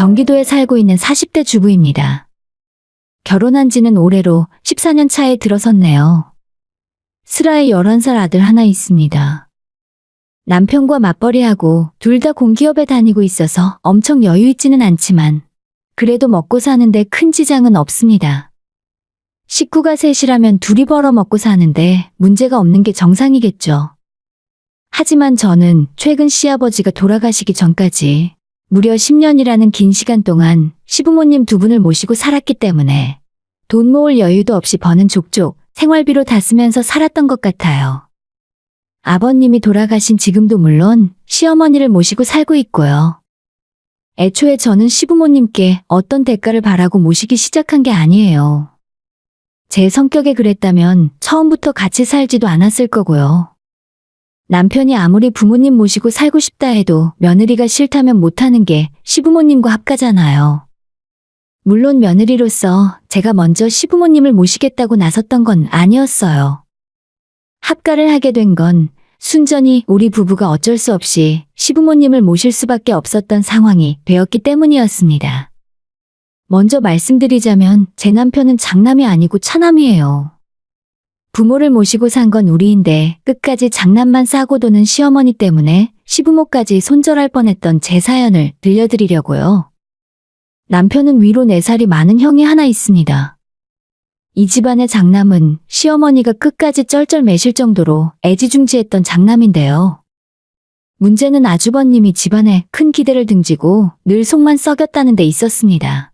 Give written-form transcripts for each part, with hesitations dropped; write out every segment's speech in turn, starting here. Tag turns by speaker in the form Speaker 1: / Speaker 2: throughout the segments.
Speaker 1: 경기도에 살고 있는 40대 주부입니다. 결혼한 지는 올해로 14년 차에 들어섰네요. 슬아의 11살 아들 하나 있습니다. 남편과 맞벌이하고 둘 다 공기업에 다니고 있어서 엄청 여유 있지는 않지만 그래도 먹고 사는데 큰 지장은 없습니다. 식구가 셋이라면 둘이 벌어먹고 사는데 문제가 없는 게 정상이겠죠. 하지만 저는 최근 시아버지가 돌아가시기 전까지 무려 10년이라는 긴 시간 동안 시부모님 두 분을 모시고 살았기 때문에 돈 모을 여유도 없이 버는 족족 생활비로 다 쓰면서 살았던 것 같아요. 아버님이 돌아가신 지금도 물론 시어머니를 모시고 살고 있고요. 애초에 저는 시부모님께 어떤 대가를 바라고 모시기 시작한 게 아니에요. 제 성격에 그랬다면 처음부터 같이 살지도 않았을 거고요. 남편이 아무리 부모님 모시고 살고 싶다 해도 며느리가 싫다면 못하는 게 시부모님과 합가잖아요. 물론 며느리로서 제가 먼저 시부모님을 모시겠다고 나섰던 건 아니었어요. 합가를 하게 된 건 순전히 우리 부부가 어쩔 수 없이 시부모님을 모실 수밖에 없었던 상황이 되었기 때문이었습니다. 먼저 말씀드리자면 제 남편은 장남이 아니고 차남이에요. 부모를 모시고 산 건 우리인데 끝까지 장난만 싸고 도는 시어머니 때문에 시부모까지 손절할 뻔했던 제 사연을 들려드리려고요. 남편은 위로 4살이 많은 형이 하나 있습니다. 이 집안의 장남은 시어머니가 끝까지 쩔쩔매실 정도로 애지중지했던 장남인데요. 문제는 아주버님이 집안에 큰 기대를 등지고 늘 속만 썩였다는 데 있었습니다.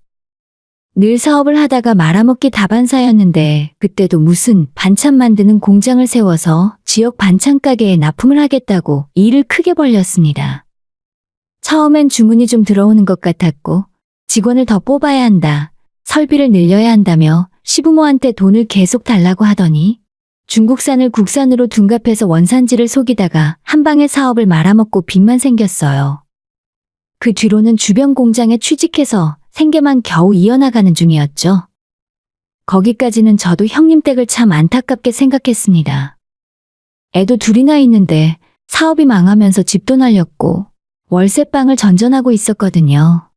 Speaker 1: 늘 사업을 하다가 말아먹기 다반사였는데 그때도 무슨 반찬 만드는 공장을 세워서 지역 반찬 가게에 납품을 하겠다고 일을 크게 벌렸습니다. 처음엔 주문이 좀 들어오는 것 같았고 직원을 더 뽑아야 한다, 설비를 늘려야 한다며 시부모한테 돈을 계속 달라고 하더니 중국산을 국산으로 둔갑해서 원산지를 속이다가 한 방에 사업을 말아먹고 빚만 생겼어요. 그 뒤로는 주변 공장에 취직해서 생계만 겨우 이어나가는 중이었죠. 거기까지는 저도 형님 댁을 참 안타깝게 생각했습니다. 애도 둘이나 있는데 사업이 망하면서 집도 날렸고 월세방을 전전하고 있었거든요.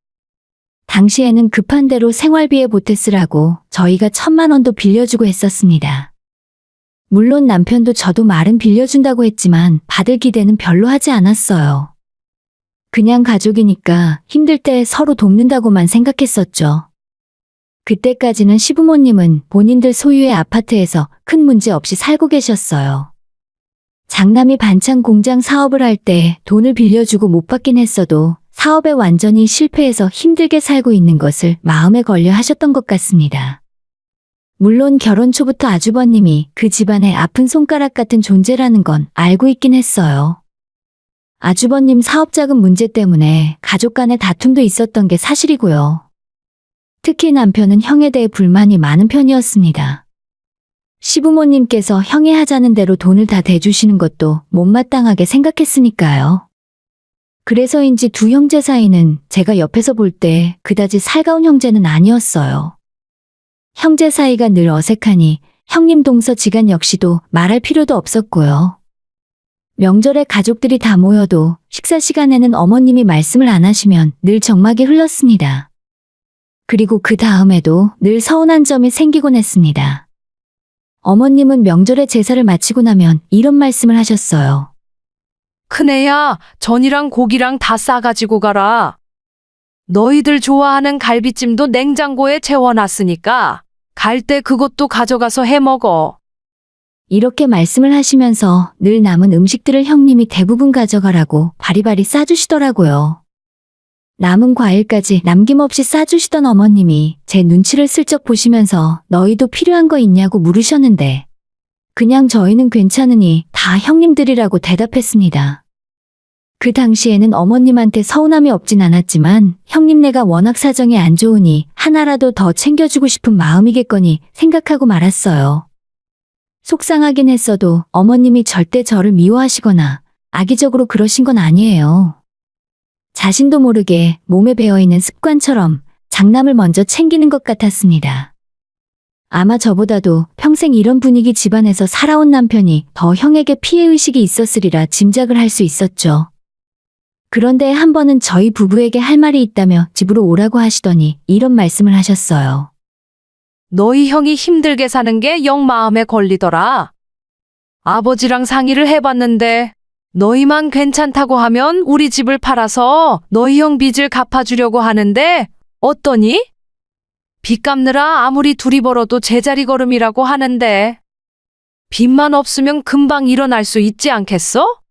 Speaker 1: 당시에는 급한 대로 생활비에 보태 쓰라고 저희가 1,000만 원도 빌려주고 했었습니다. 물론 남편도 저도 말은 빌려준다고 했지만 받을 기대는 별로 하지 않았어요. 그냥 가족이니까 힘들 때 서로 돕는다고만 생각했었죠. 그때까지는 시부모님은 본인들 소유의 아파트에서 큰 문제 없이 살고 계셨어요. 장남이 반찬 공장 사업을 할 때 돈을 빌려주고 못 받긴 했어도 사업에 완전히 실패해서 힘들게 살고 있는 것을 마음에 걸려 하셨던 것 같습니다. 물론 결혼 초부터 아주버님이 그 집안의 아픈 손가락 같은 존재라는 건 알고 있긴 했어요. 아주버님 사업자금 문제 때문에 가족 간의 다툼도 있었던 게 사실이고요. 특히 남편은 형에 대해 불만이 많은 편이었습니다. 시부모님께서 형이 하자는 대로 돈을 다 대주시는 것도 못마땅하게 생각했으니까요. 그래서인지 두 형제 사이는 제가 옆에서 볼 때 그다지 살가운 형제는 아니었어요. 형제 사이가 늘 어색하니 형님 동서 지간 역시도 말할 필요도 없었고요. 명절에 가족들이 다 모여도 식사 시간에는 어머님이 말씀을 안 하시면 늘 적막이 흘렀습니다. 그리고 그 다음에도 늘 서운한 점이 생기곤 했습니다. 어머님은 명절에 제사를 마치고 나면 이런 말씀을 하셨어요.
Speaker 2: 큰애야, 전이랑 고기랑 다 싸가지고 가라. 너희들 좋아하는 갈비찜도 냉장고에 채워놨으니까 갈 때 그것도 가져가서 해 먹어.
Speaker 1: 이렇게 말씀을 하시면서 늘 남은 음식들을 형님이 대부분 가져가라고 바리바리 싸주시더라고요. 남은 과일까지 남김없이 싸주시던 어머님이 제 눈치를 슬쩍 보시면서 너희도 필요한 거 있냐고 물으셨는데 그냥 저희는 괜찮으니 다 형님들이라고 대답했습니다. 그 당시에는 어머님한테 서운함이 없진 않았지만 형님네가 워낙 사정이 안 좋으니 하나라도 더 챙겨주고 싶은 마음이겠거니 생각하고 말았어요. 속상하긴 했어도 어머님이 절대 저를 미워하시거나 악의적으로 그러신 건 아니에요. 자신도 모르게 몸에 배어있는 습관처럼 장남을 먼저 챙기는 것 같았습니다. 아마 저보다도 평생 이런 분위기 집안에서 살아온 남편이 더 형에게 피해의식이 있었으리라 짐작을 할 수 있었죠. 그런데 한 번은 저희 부부에게 할 말이 있다며 집으로 오라고 하시더니 이런 말씀을 하셨어요.
Speaker 2: 너희 형이 힘들게 사는 게 영 마음에 걸리더라. 아버지랑 상의를 해봤는데 너희만 괜찮다고 하면 우리 집을 팔아서 너희 형 빚을 갚아주려고 하는데 어떠니? 빚 갚느라 아무리 둘이 벌어도 제자리 걸음이라고 하는데 빚만 없으면 금방 일어날 수 있지 않겠어?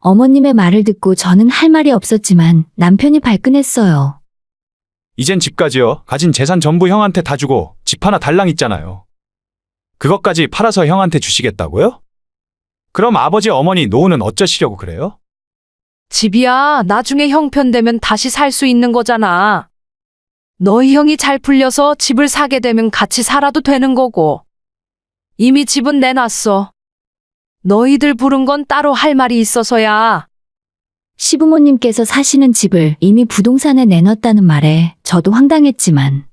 Speaker 1: 어머님의 말을 듣고 저는 할 말이 없었지만 남편이 발끈했어요.
Speaker 3: 이젠 집까지요. 가진 재산 전부 형한테 다 주고 집 하나 달랑 있잖아요. 그것까지 팔아서 형한테 주시겠다고요? 그럼 아버지 어머니 노후는 어쩌시려고 그래요?
Speaker 2: 집이야 나중에 형편 되면 다시 살 수 있는 거잖아. 너희 형이 잘 풀려서 집을 사게 되면 같이 살아도 되는 거고. 이미 집은 내놨어. 너희들 부른 건 따로 할 말이 있어서야.
Speaker 1: 시부모님께서 사시는 집을 이미 부동산에 내놨다는 말에 저도 황당했지만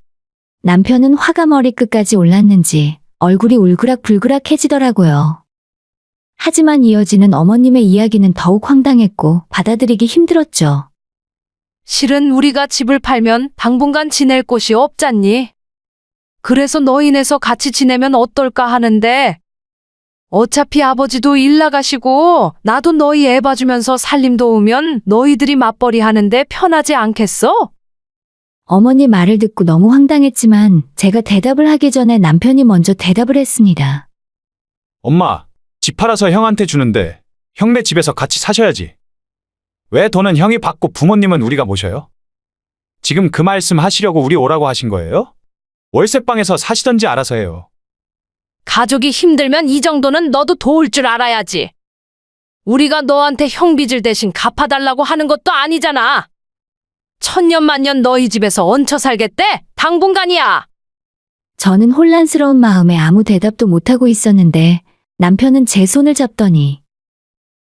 Speaker 1: 남편은 화가 머리끝까지 올랐는지 얼굴이 울그락불그락해지더라고요. 하지만 이어지는 어머님의 이야기는 더욱 황당했고 받아들이기 힘들었죠.
Speaker 2: 실은 우리가 집을 팔면 당분간 지낼 곳이 없잖니. 그래서 너희네서 같이 지내면 어떨까 하는데 어차피 아버지도 일 나가시고 나도 너희 애 봐주면서 살림 도우면 너희들이 맞벌이 하는데 편하지 않겠어?
Speaker 1: 어머니 말을 듣고 너무 황당했지만 제가 대답을 하기 전에 남편이 먼저 대답을 했습니다.
Speaker 3: 엄마, 집 팔아서 형한테 주는데 형네 집에서 같이 사셔야지. 왜 돈은 형이 받고 부모님은 우리가 모셔요? 지금 그 말씀 하시려고 우리 오라고 하신 거예요? 월세방에서 사시던지 알아서 해요.
Speaker 2: 가족이 힘들면 이 정도는 너도 도울 줄 알아야지. 우리가 너한테 형 빚을 대신 갚아달라고 하는 것도 아니잖아. 천년만년 너희 집에서 얹혀 살겠대? 당분간이야.
Speaker 1: 저는 혼란스러운 마음에 아무 대답도 못하고 있었는데 남편은 제 손을 잡더니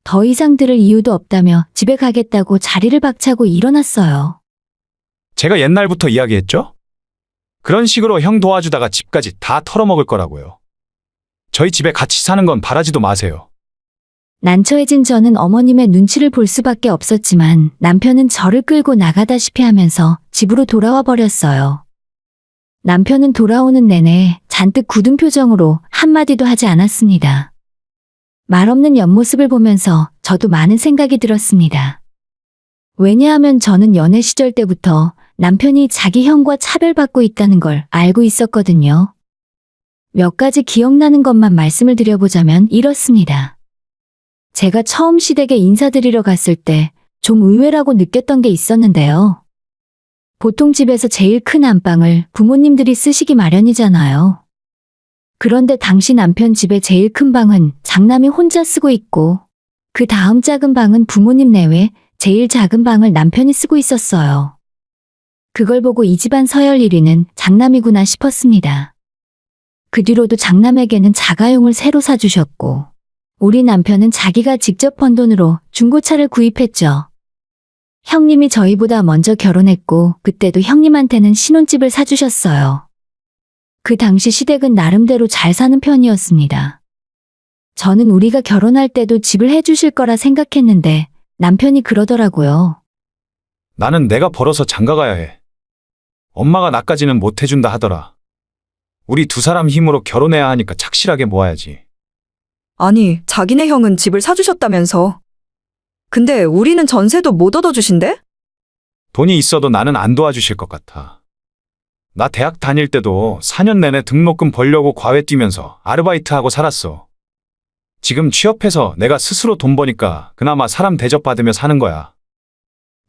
Speaker 1: 더 이상 들을 이유도 없다며 집에 가겠다고 자리를 박차고 일어났어요.
Speaker 3: 제가 옛날부터 이야기했죠? 그런 식으로 형 도와주다가 집까지 다 털어먹을 거라고요. 저희 집에 같이 사는 건 바라지도 마세요.
Speaker 1: 난처해진 저는 어머님의 눈치를 볼 수밖에 없었지만 남편은 저를 끌고 나가다시피 하면서 집으로 돌아와 버렸어요. 남편은 돌아오는 내내 잔뜩 굳은 표정으로 한마디도 하지 않았습니다. 말없는 옆모습을 보면서 저도 많은 생각이 들었습니다. 왜냐하면 저는 연애 시절 때부터 남편이 자기 형과 차별받고 있다는 걸 알고 있었거든요. 몇 가지 기억나는 것만 말씀을 드려보자면 이렇습니다. 제가 처음 시댁에 인사드리러 갔을 때 좀 의외라고 느꼈던 게 있었는데요. 보통 집에서 제일 큰 안방을 부모님들이 쓰시기 마련이잖아요. 그런데 당시 남편 집의 제일 큰 방은 장남이 혼자 쓰고 있고 그 다음 작은 방은 부모님 내외 제일 작은 방을 남편이 쓰고 있었어요. 그걸 보고 이 집안 서열 1위는 장남이구나 싶었습니다. 그 뒤로도 장남에게는 자가용을 새로 사주셨고 우리 남편은 자기가 직접 번 돈으로 중고차를 구입했죠. 형님이 저희보다 먼저 결혼했고 그때도 형님한테는 신혼집을 사주셨어요. 그 당시 시댁은 나름대로 잘 사는 편이었습니다. 저는 우리가 결혼할 때도 집을 해주실 거라 생각했는데 남편이 그러더라고요.
Speaker 3: 나는 내가 벌어서 장가가야 해. 엄마가 나까지는 못 해준다 하더라. 우리 두 사람 힘으로 결혼해야 하니까 착실하게 모아야지.
Speaker 4: 아니, 자기네 형은 집을 사주셨다면서. 근데 우리는 전세도 못 얻어주신대?
Speaker 3: 돈이 있어도 나는 안 도와주실 것 같아. 나 대학 다닐 때도 4년 내내 등록금 벌려고 과외 뛰면서 아르바이트하고 살았어. 지금 취업해서 내가 스스로 돈 버니까 그나마 사람 대접받으며 사는 거야.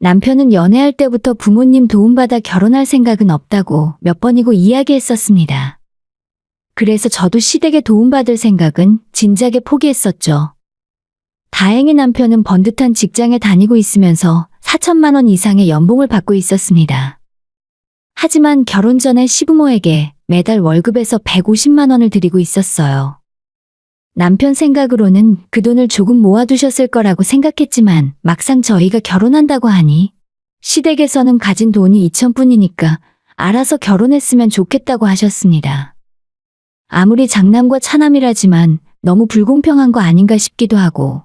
Speaker 1: 남편은 연애할 때부터 부모님 도움받아 결혼할 생각은 없다고 몇 번이고 이야기했었습니다. 그래서 저도 시댁에 도움받을 생각은 진작에 포기했었죠. 다행히 남편은 번듯한 직장에 다니고 있으면서 4천만 원 이상의 연봉을 받고 있었습니다. 하지만 결혼 전에 시부모에게 매달 월급에서 150만 원을 드리고 있었어요. 남편 생각으로는 그 돈을 조금 모아두셨을 거라고 생각했지만 막상 저희가 결혼한다고 하니 시댁에서는 가진 돈이 2천뿐이니까 알아서 결혼했으면 좋겠다고 하셨습니다. 아무리 장남과 차남이라지만 너무 불공평한 거 아닌가 싶기도 하고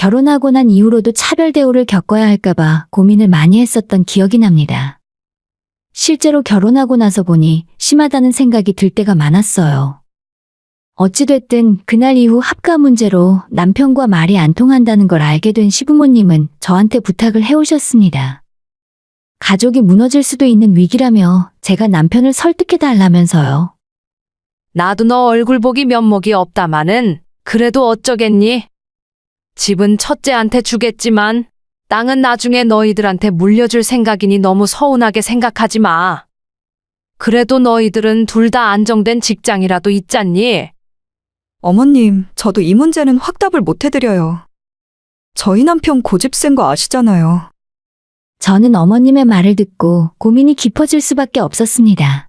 Speaker 1: 결혼하고 난 이후로도 차별 대우를 겪어야 할까봐 고민을 많이 했었던 기억이 납니다. 실제로 결혼하고 나서 보니 심하다는 생각이 들 때가 많았어요. 어찌됐든 그날 이후 합가 문제로 남편과 말이 안 통한다는 걸 알게 된 시부모님은 저한테 부탁을 해오셨습니다. 가족이 무너질 수도 있는 위기라며 제가 남편을 설득해달라면서요.
Speaker 2: 나도 너 얼굴 보기 면목이 없다마는 그래도 어쩌겠니? 집은 첫째한테 주겠지만 땅은 나중에 너희들한테 물려줄 생각이니 너무 서운하게 생각하지 마. 그래도 너희들은 둘 다 안정된 직장이라도 있잖니?
Speaker 4: 어머님, 저도 이 문제는 확답을 못 해드려요. 저희 남편 고집 센 거 아시잖아요.
Speaker 1: 저는 어머님의 말을 듣고 고민이 깊어질 수밖에 없었습니다.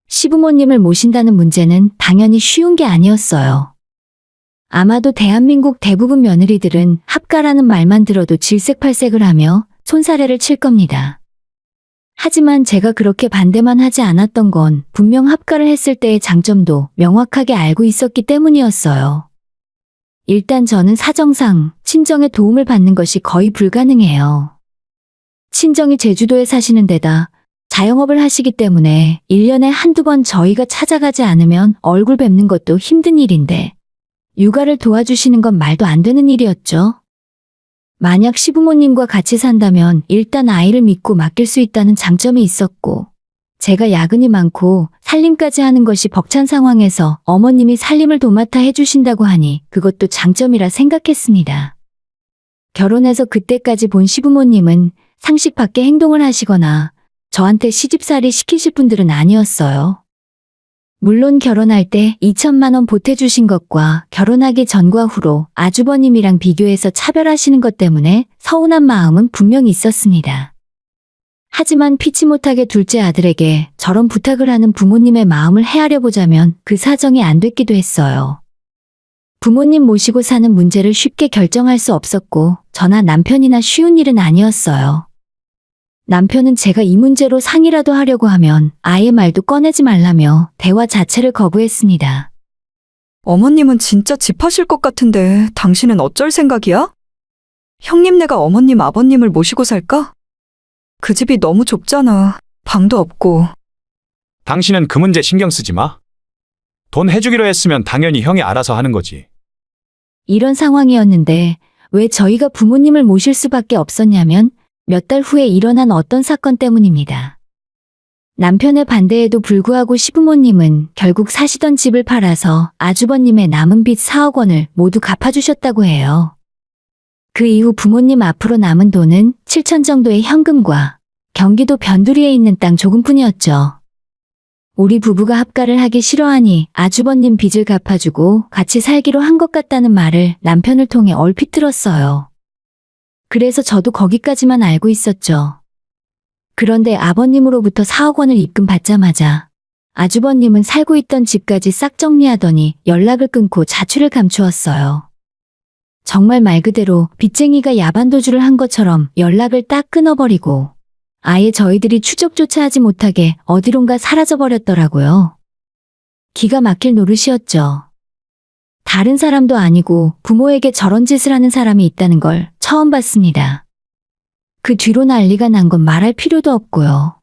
Speaker 1: 시부모님을 모신다는 문제는 당연히 쉬운 게 아니었어요. 아마도 대한민국 대부분 며느리들은 합가라는 말만 들어도 질색팔색을 하며 손사래를 칠 겁니다. 하지만 제가 그렇게 반대만 하지 않았던 건 분명 합가를 했을 때의 장점도 명확하게 알고 있었기 때문이었어요. 일단 저는 사정상 친정의 도움을 받는 것이 거의 불가능해요. 친정이 제주도에 사시는 데다 자영업을 하시기 때문에 1년에 한두 번 저희가 찾아가지 않으면 얼굴 뵙는 것도 힘든 일인데 육아를 도와주시는 건 말도 안 되는 일이었죠. 만약 시부모님과 같이 산다면 일단 아이를 믿고 맡길 수 있다는 장점이 있었고, 제가 야근이 많고 살림까지 하는 것이 벅찬 상황에서 어머님이 살림을 도맡아 해주신다고 하니 그것도 장점이라 생각했습니다. 결혼해서 그때까지 본 시부모님은 상식 밖의 행동을 하시거나 저한테 시집살이 시키실 분들은 아니었어요. 물론 결혼할 때 2천만 원 보태주신 것과 결혼하기 전과 후로 아주버님이랑 비교해서 차별하시는 것 때문에 서운한 마음은 분명히 있었습니다. 하지만 피치 못하게 둘째 아들에게 저런 부탁을 하는 부모님의 마음을 헤아려 보자면 그 사정이 안 됐기도 했어요. 부모님 모시고 사는 문제를 쉽게 결정할 수 없었고 저나 남편이나 쉬운 일은 아니었어요. 남편은 제가 이 문제로 상의라도 하려고 하면 아예 말도 꺼내지 말라며 대화 자체를 거부했습니다.
Speaker 4: 어머님은 진짜 집하실 것 같은데 당신은 어쩔 생각이야? 형님네가 어머님 아버님을 모시고 살까? 그 집이 너무 좁잖아. 방도 없고.
Speaker 3: 당신은 그 문제 신경 쓰지 마. 돈 해주기로 했으면 당연히 형이 알아서 하는 거지.
Speaker 1: 이런 상황이었는데 왜 저희가 부모님을 모실 수밖에 없었냐면 몇 달 후에 일어난 어떤 사건 때문입니다. 남편의 반대에도 불구하고 시부모님은 결국 사시던 집을 팔아서 아주버님의 남은 빚 4억 원을 모두 갚아주셨다고 해요. 그 이후 부모님 앞으로 남은 돈은 7천 정도의 현금과 경기도 변두리에 있는 땅 조금뿐이었죠. 우리 부부가 합가를 하기 싫어하니 아주버님 빚을 갚아주고 같이 살기로 한 것 같다는 말을 남편을 통해 얼핏 들었어요. 그래서 저도 거기까지만 알고 있었죠. 그런데 아버님으로부터 4억 원을 입금받자마자 아주버님은 살고 있던 집까지 싹 정리하더니 연락을 끊고 자취를 감추었어요. 정말 말 그대로 빚쟁이가 야반도주를 한 것처럼 연락을 딱 끊어버리고 아예 저희들이 추적조차 하지 못하게 어디론가 사라져버렸더라고요. 기가 막힐 노릇이었죠. 다른 사람도 아니고 부모에게 저런 짓을 하는 사람이 있다는 걸 처음 봤습니다. 그 뒤로 난리가 난 건 말할 필요도 없고요.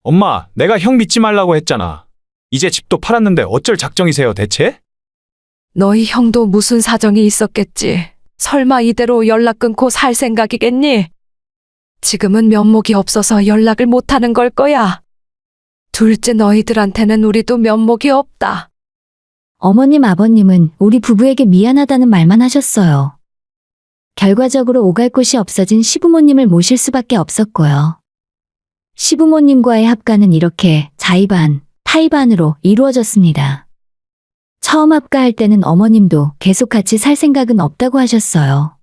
Speaker 3: 엄마, 내가 형 믿지 말라고 했잖아. 이제 집도 팔았는데 어쩔 작정이세요, 대체?
Speaker 2: 너희 형도 무슨 사정이 있었겠지. 설마 이대로 연락 끊고 살 생각이겠니? 지금은 면목이 없어서 연락을 못하는 걸 거야. 둘째 너희들한테는 우리도 면목이 없다.
Speaker 1: 어머님 아버님은 우리 부부에게 미안하다는 말만 하셨어요. 결과적으로 오갈 곳이 없어진 시부모님을 모실 수밖에 없었고요. 시부모님과의 합가는 이렇게 자의반, 타의반으로 이루어졌습니다. 처음 합가할 때는 어머님도 계속 같이 살 생각은 없다고 하셨어요.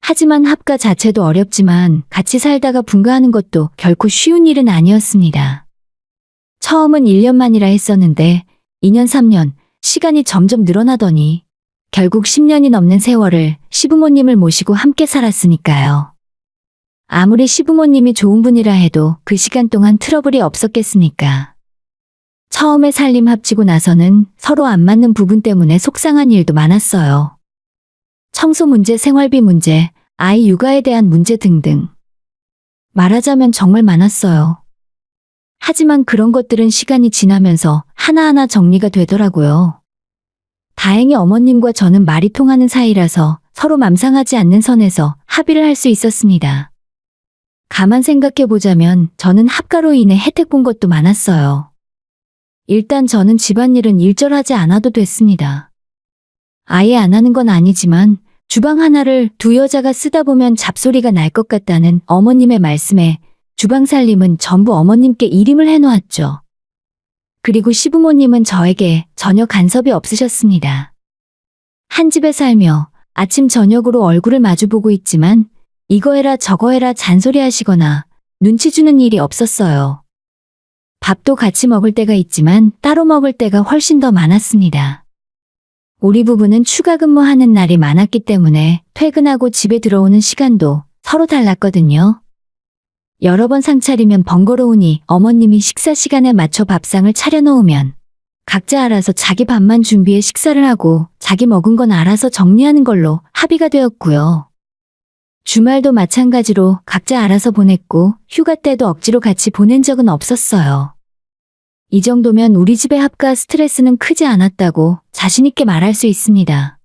Speaker 1: 하지만 합가 자체도 어렵지만 같이 살다가 분가하는 것도 결코 쉬운 일은 아니었습니다. 처음은 1년만이라 했었는데 2년, 3년, 시간이 점점 늘어나더니 결국 10년이 넘는 세월을 시부모님을 모시고 함께 살았으니까요. 아무리 시부모님이 좋은 분이라 해도 그 시간 동안 트러블이 없었겠습니까? 처음에 살림 합치고 나서는 서로 안 맞는 부분 때문에 속상한 일도 많았어요. 청소 문제, 생활비 문제, 아이 육아에 대한 문제 등등. 말하자면 정말 많았어요. 하지만 그런 것들은 시간이 지나면서 하나하나 정리가 되더라고요. 다행히 어머님과 저는 말이 통하는 사이라서 서로 맘상하지 않는 선에서 합의를 할 수 있었습니다. 가만 생각해보자면 저는 합가로 인해 혜택 본 것도 많았어요. 일단 저는 집안일은 일절하지 않아도 됐습니다. 아예 안 하는 건 아니지만 주방 하나를 두 여자가 쓰다 보면 잡소리가 날 것 같다는 어머님의 말씀에 주방 살림은 전부 어머님께 일임을 해놓았죠. 그리고 시부모님은 저에게 전혀 간섭이 없으셨습니다. 한 집에 살며 아침 저녁으로 얼굴을 마주보고 있지만 이거 해라 저거 해라 잔소리 하시거나 눈치 주는 일이 없었어요. 밥도 같이 먹을 때가 있지만 따로 먹을 때가 훨씬 더 많았습니다. 우리 부부는 추가 근무하는 날이 많았기 때문에 퇴근하고 집에 들어오는 시간도 서로 달랐거든요. 여러 번 상차리면 번거로우니 어머님이 식사 시간에 맞춰 밥상을 차려놓으면 각자 알아서 자기 밥만 준비해 식사를 하고 자기 먹은 건 알아서 정리하는 걸로 합의가 되었고요. 주말도 마찬가지로 각자 알아서 보냈고 휴가 때도 억지로 같이 보낸 적은 없었어요. 이 정도면 우리 집의 합과 스트레스는 크지 않았다고 자신있게 말할 수 있습니다.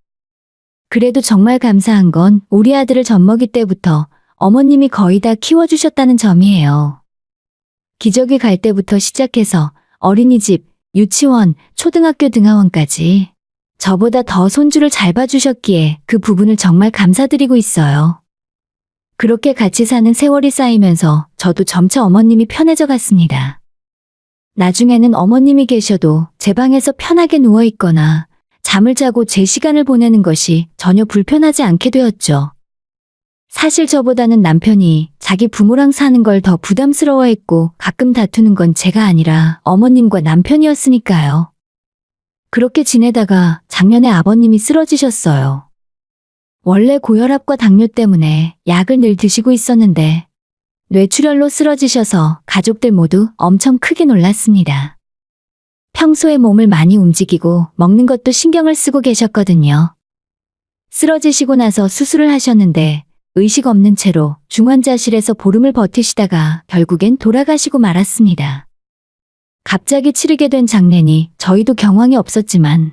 Speaker 1: 그래도 정말 감사한 건 우리 아들을 젖먹이 때부터 어머님이 거의 다 키워주셨다는 점이에요. 기저귀 갈 때부터 시작해서 어린이집, 유치원, 초등학교 등하원까지 저보다 더 손주를 잘 봐주셨기에 그 부분을 정말 감사드리고 있어요. 그렇게 같이 사는 세월이 쌓이면서 저도 점차 어머님이 편해져 갔습니다. 나중에는 어머님이 계셔도 제 방에서 편하게 누워있거나 잠을 자고 제 시간을 보내는 것이 전혀 불편하지 않게 되었죠. 사실 저보다는 남편이 자기 부모랑 사는 걸 더 부담스러워했고 가끔 다투는 건 제가 아니라 어머님과 남편이었으니까요. 그렇게 지내다가 작년에 아버님이 쓰러지셨어요. 원래 고혈압과 당뇨 때문에 약을 늘 드시고 있었는데 뇌출혈로 쓰러지셔서 가족들 모두 엄청 크게 놀랐습니다. 평소에 몸을 많이 움직이고 먹는 것도 신경을 쓰고 계셨거든요. 쓰러지시고 나서 수술을 하셨는데 의식 없는 채로 중환자실에서 보름을 버티시다가 결국엔 돌아가시고 말았습니다. 갑자기 치르게 된 장례니 저희도 경황이 없었지만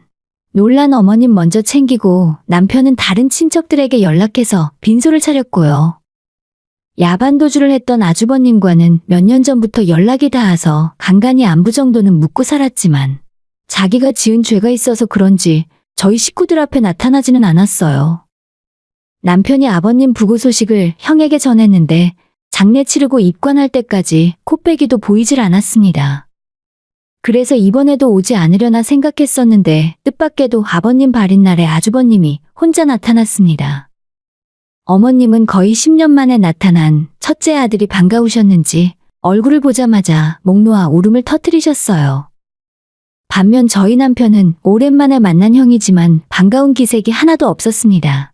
Speaker 1: 놀란 어머님 먼저 챙기고 남편은 다른 친척들에게 연락해서 빈소를 차렸고요. 야반도주를 했던 아주버님과는 몇 년 전부터 연락이 닿아서 간간히 안부 정도는 묻고 살았지만 자기가 지은 죄가 있어서 그런지 저희 식구들 앞에 나타나지는 않았어요. 남편이 아버님 부고 소식을 형에게 전했는데 장례 치르고 입관할 때까지 코빼기도 보이질 않았습니다. 그래서 이번에도 오지 않으려나 생각했었는데 뜻밖에도 아버님 발인 날에 아주버님이 혼자 나타났습니다. 어머님은 거의 10년 만에 나타난 첫째 아들이 반가우셨는지 얼굴을 보자마자 목 놓아 울음을 터뜨리셨어요. 반면 저희 남편은 오랜만에 만난 형이지만 반가운 기색이 하나도 없었습니다.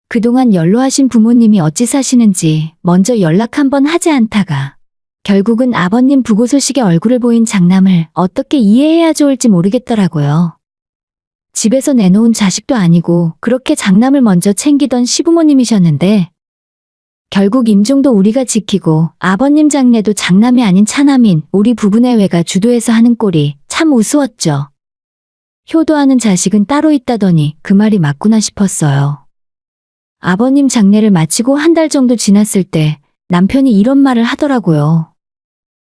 Speaker 1: 그동안 연로하신 부모님이 어찌 사시는지 먼저 연락 한번 하지 않다가 결국은 아버님 부고 소식에 얼굴을 보인 장남을 어떻게 이해해야 좋을지 모르겠더라고요. 집에서 내놓은 자식도 아니고 그렇게 장남을 먼저 챙기던 시부모님이셨는데 결국 임종도 우리가 지키고 아버님 장례도 장남이 아닌 차남인 우리 부부내외가 주도해서 하는 꼴이 참 우스웠죠. 효도하는 자식은 따로 있다더니 그 말이 맞구나 싶었어요. 아버님 장례를 마치고 한 달 정도 지났을 때 남편이 이런 말을 하더라고요.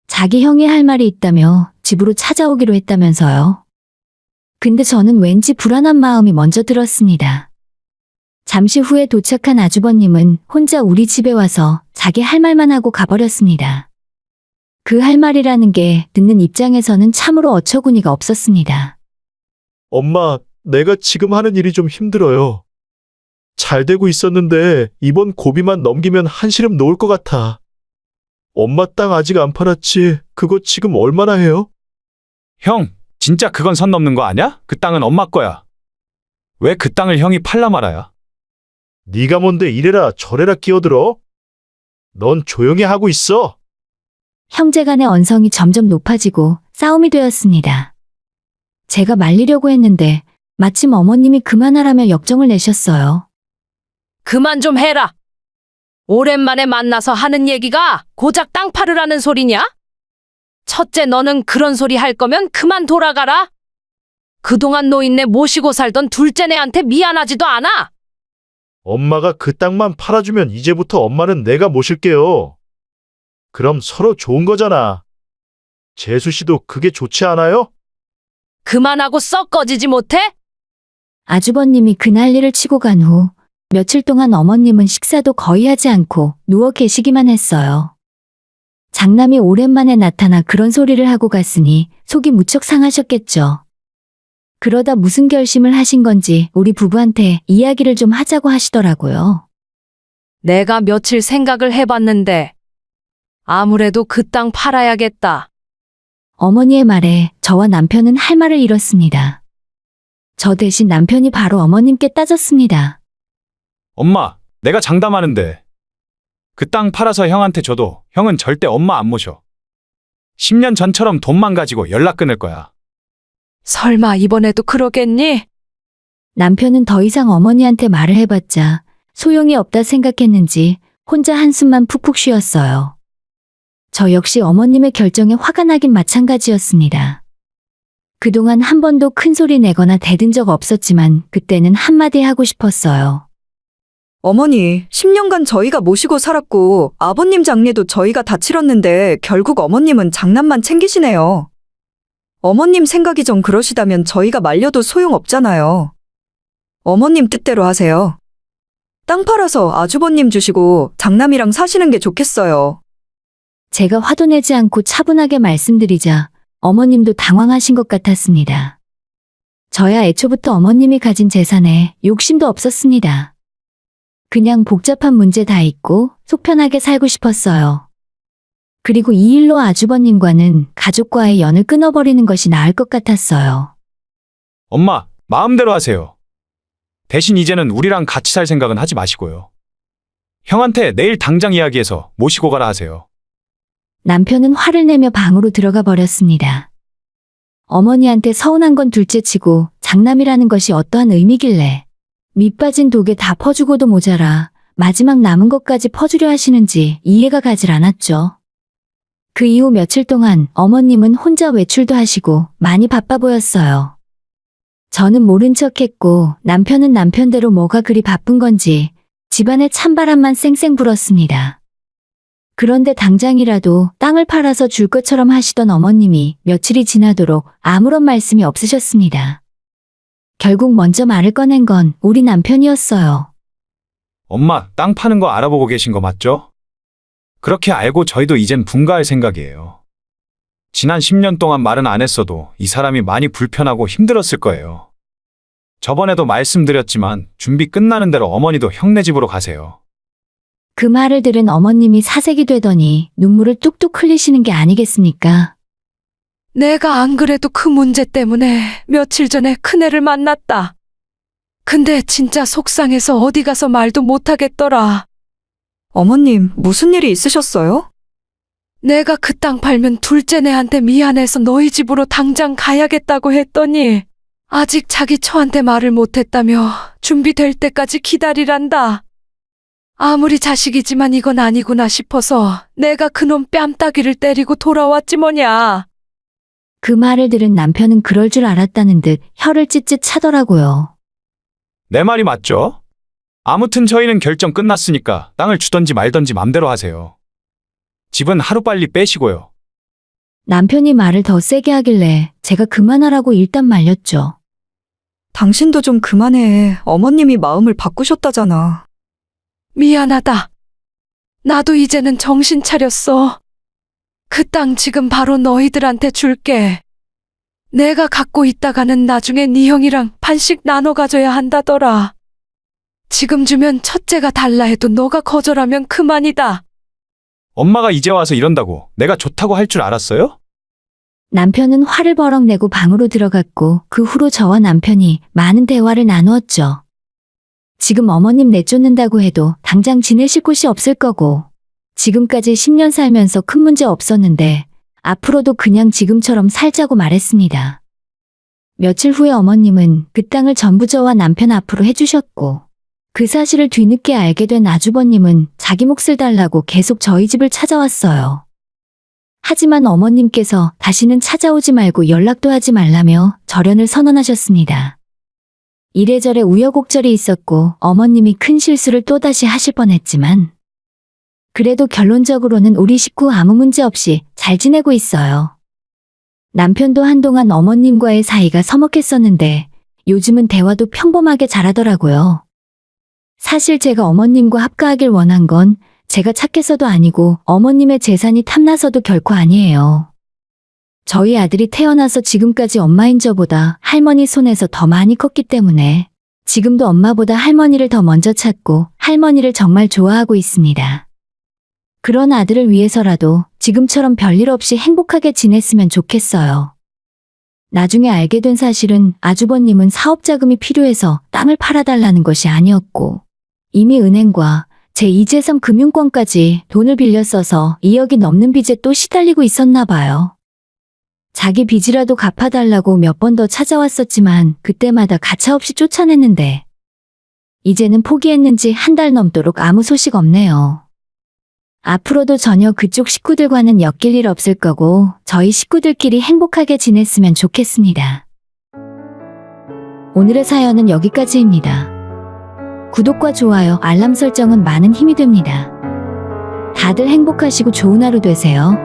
Speaker 1: 자기 형이 할 말이 있다며 집으로 찾아오기로 했다면서요. 근데 저는 왠지 불안한 마음이 먼저 들었습니다. 잠시 후에 도착한 아주버님은 혼자 우리 집에 와서 자기 할 말만 하고 가버렸습니다. 그 할 말이라는 게 듣는 입장에서는 참으로 어처구니가 없었습니다.
Speaker 5: 엄마, 내가 지금 하는 일이 좀 힘들어요. 잘 되고 있었는데 이번 고비만 넘기면 한시름 놓을 것 같아. 엄마 땅 아직 안 팔았지? 그거 지금 얼마나 해요?
Speaker 3: 형, 진짜 그건 선 넘는 거 아냐? 그 땅은 엄마 거야. 왜 그 땅을 형이 팔라 말아야?
Speaker 5: 네가 뭔데 이래라 저래라 끼어들어? 넌 조용히 하고 있어.
Speaker 1: 형제간의 언성이 점점 높아지고 싸움이 되었습니다. 제가 말리려고 했는데 마침 어머님이 그만하라며 역정을 내셨어요.
Speaker 2: 그만 좀 해라. 오랜만에 만나서 하는 얘기가 고작 땅 팔으라는 소리냐? 첫째, 너는 그런 소리 할 거면 그만 돌아가라. 그동안 노인네 모시고 살던 둘째네한테 미안하지도 않아.
Speaker 5: 엄마가 그 땅만 팔아주면 이제부터 엄마는 내가 모실게요. 그럼 서로 좋은 거잖아. 재수 씨도 그게 좋지 않아요?
Speaker 2: 그만하고 썩 꺼지지 못해?
Speaker 1: 아주버님이 그 난리를 치고 간 후 며칠 동안 어머님은 식사도 거의 하지 않고 누워 계시기만 했어요. 장남이 오랜만에 나타나 그런 소리를 하고 갔으니 속이 무척 상하셨겠죠. 그러다 무슨 결심을 하신 건지 우리 부부한테 이야기를 좀 하자고 하시더라고요.
Speaker 2: 내가 며칠 생각을 해봤는데 아무래도 그 땅 팔아야겠다.
Speaker 1: 어머니의 말에 저와 남편은 할 말을 잃었습니다. 저 대신 남편이 바로 어머님께 따졌습니다.
Speaker 3: 엄마, 내가 장담하는데 그 땅 팔아서 형한테 줘도 형은 절대 엄마 안 모셔. 10년 전처럼 돈만 가지고 연락 끊을 거야.
Speaker 2: 설마 이번에도 그러겠니?
Speaker 1: 남편은 더 이상 어머니한테 말을 해봤자 소용이 없다 생각했는지 혼자 한숨만 푹푹 쉬었어요. 저 역시 어머님의 결정에 화가 나긴 마찬가지였습니다. 그동안 한 번도 큰 소리 내거나 대든 적 없었지만 그때는 한마디 하고 싶었어요.
Speaker 4: 어머니, 10년간 저희가 모시고 살았고 아버님 장례도 저희가 다 치렀는데 결국 어머님은 장남만 챙기시네요. 어머님 생각이 좀 그러시다면 저희가 말려도 소용없잖아요. 어머님 뜻대로 하세요. 땅 팔아서 아주버님 주시고 장남이랑 사시는 게 좋겠어요.
Speaker 1: 제가 화도 내지 않고 차분하게 말씀드리자 어머님도 당황하신 것 같았습니다. 저야 애초부터 어머님이 가진 재산에 욕심도 없었습니다. 그냥 복잡한 문제 다 잊고 속 편하게 살고 싶었어요. 그리고 이 일로 아주버님과는 가족과의 연을 끊어버리는 것이 나을 것 같았어요.
Speaker 3: 엄마, 마음대로 하세요. 대신 이제는 우리랑 같이 살 생각은 하지 마시고요. 형한테 내일 당장 이야기해서 모시고 가라 하세요.
Speaker 1: 남편은 화를 내며 방으로 들어가 버렸습니다. 어머니한테 서운한 건 둘째치고 장남이라는 것이 어떠한 의미길래 밑 빠진 독에 다 퍼주고도 모자라 마지막 남은 것까지 퍼주려 하시는지 이해가 가질 않았죠. 그 이후 며칠 동안 어머님은 혼자 외출도 하시고 많이 바빠 보였어요. 저는 모른 척했고 남편은 남편대로 뭐가 그리 바쁜 건지 집안에 찬바람만 쌩쌩 불었습니다. 그런데 당장이라도 땅을 팔아서 줄 것처럼 하시던 어머님이 며칠이 지나도록 아무런 말씀이 없으셨습니다. 결국 먼저 말을 꺼낸 건 우리 남편이었어요.
Speaker 3: 엄마, 땅 파는 거 알아보고 계신 거 맞죠? 그렇게 알고 저희도 이젠 분가할 생각이에요. 지난 10년 동안 말은 안 했어도 이 사람이 많이 불편하고 힘들었을 거예요. 저번에도 말씀드렸지만 준비 끝나는 대로 어머니도 형네 집으로 가세요.
Speaker 1: 그 말을 들은 어머님이 사색이 되더니 눈물을 뚝뚝 흘리시는 게 아니겠습니까?
Speaker 2: 내가 안 그래도 그 문제 때문에 며칠 전에 큰애를 만났다. 근데 진짜 속상해서 어디 가서 말도 못하겠더라.
Speaker 4: 어머님, 무슨 일이 있으셨어요?
Speaker 2: 내가 그 땅 팔면 둘째네한테 미안해서 너희 집으로 당장 가야겠다고 했더니 아직 자기 처한테 말을 못했다며 준비될 때까지 기다리란다. 아무리 자식이지만 이건 아니구나 싶어서 내가 그놈 뺨따귀를 때리고 돌아왔지 뭐냐.
Speaker 1: 그 말을 들은 남편은 그럴 줄 알았다는 듯 혀를 찢찢 차더라고요.
Speaker 3: 내 말이 맞죠? 아무튼 저희는 결정 끝났으니까 땅을 주던지 말던지 맘대로 하세요. 집은 하루빨리 빼시고요.
Speaker 1: 남편이 말을 더 세게 하길래 제가 그만하라고 일단 말렸죠.
Speaker 4: 당신도 좀 그만해. 어머님이 마음을 바꾸셨다잖아.
Speaker 2: 미안하다. 나도 이제는 정신 차렸어. 그 땅 지금 바로 너희들한테 줄게. 내가 갖고 있다가는 나중에 네 형이랑 반씩 나눠 가져야 한다더라. 지금 주면 첫째가 달라 해도 너가 거절하면 그만이다.
Speaker 3: 엄마가 이제 와서 이런다고 내가 좋다고 할 줄 알았어요?
Speaker 1: 남편은 화를 버럭 내고 방으로 들어갔고 그 후로 저와 남편이 많은 대화를 나누었죠. 지금 어머님 내쫓는다고 해도 당장 지내실 곳이 없을 거고 지금까지 10년 살면서 큰 문제 없었는데 앞으로도 그냥 지금처럼 살자고 말했습니다. 며칠 후에 어머님은 그 땅을 전부 저와 남편 앞으로 해주셨고 그 사실을 뒤늦게 알게 된 아주버님은 자기 몫을 달라고 계속 저희 집을 찾아왔어요. 하지만 어머님께서 다시는 찾아오지 말고 연락도 하지 말라며 절연을 선언하셨습니다. 이래저래 우여곡절이 있었고 어머님이 큰 실수를 또다시 하실 뻔했지만 그래도 결론적으로는 우리 식구 아무 문제 없이 잘 지내고 있어요. 남편도 한동안 어머님과의 사이가 서먹했었는데 요즘은 대화도 평범하게 잘하더라고요. 사실 제가 어머님과 합가하길 원한 건 제가 착해서도 아니고 어머님의 재산이 탐나서도 결코 아니에요. 저희 아들이 태어나서 지금까지 엄마인 저보다 할머니 손에서 더 많이 컸기 때문에 지금도 엄마보다 할머니를 더 먼저 찾고 할머니를 정말 좋아하고 있습니다. 그런 아들을 위해서라도 지금처럼 별일 없이 행복하게 지냈으면 좋겠어요. 나중에 알게 된 사실은 아주버님은 사업 자금이 필요해서 땅을 팔아달라는 것이 아니었고 이미 은행과 제2제3 금융권까지 돈을 빌려 써서 2억이 넘는 빚에 또 시달리고 있었나 봐요. 자기 빚이라도 갚아달라고 몇 번 더 찾아왔었지만 그때마다 가차없이 쫓아냈는데 이제는 포기했는지 한 달 넘도록 아무 소식 없네요. 앞으로도 전혀 그쪽 식구들과는 엮일 일 없을 거고 저희 식구들끼리 행복하게 지냈으면 좋겠습니다. 오늘의 사연은 여기까지입니다. 구독과 좋아요, 알람 설정은 많은 힘이 됩니다. 다들 행복하시고 좋은 하루 되세요.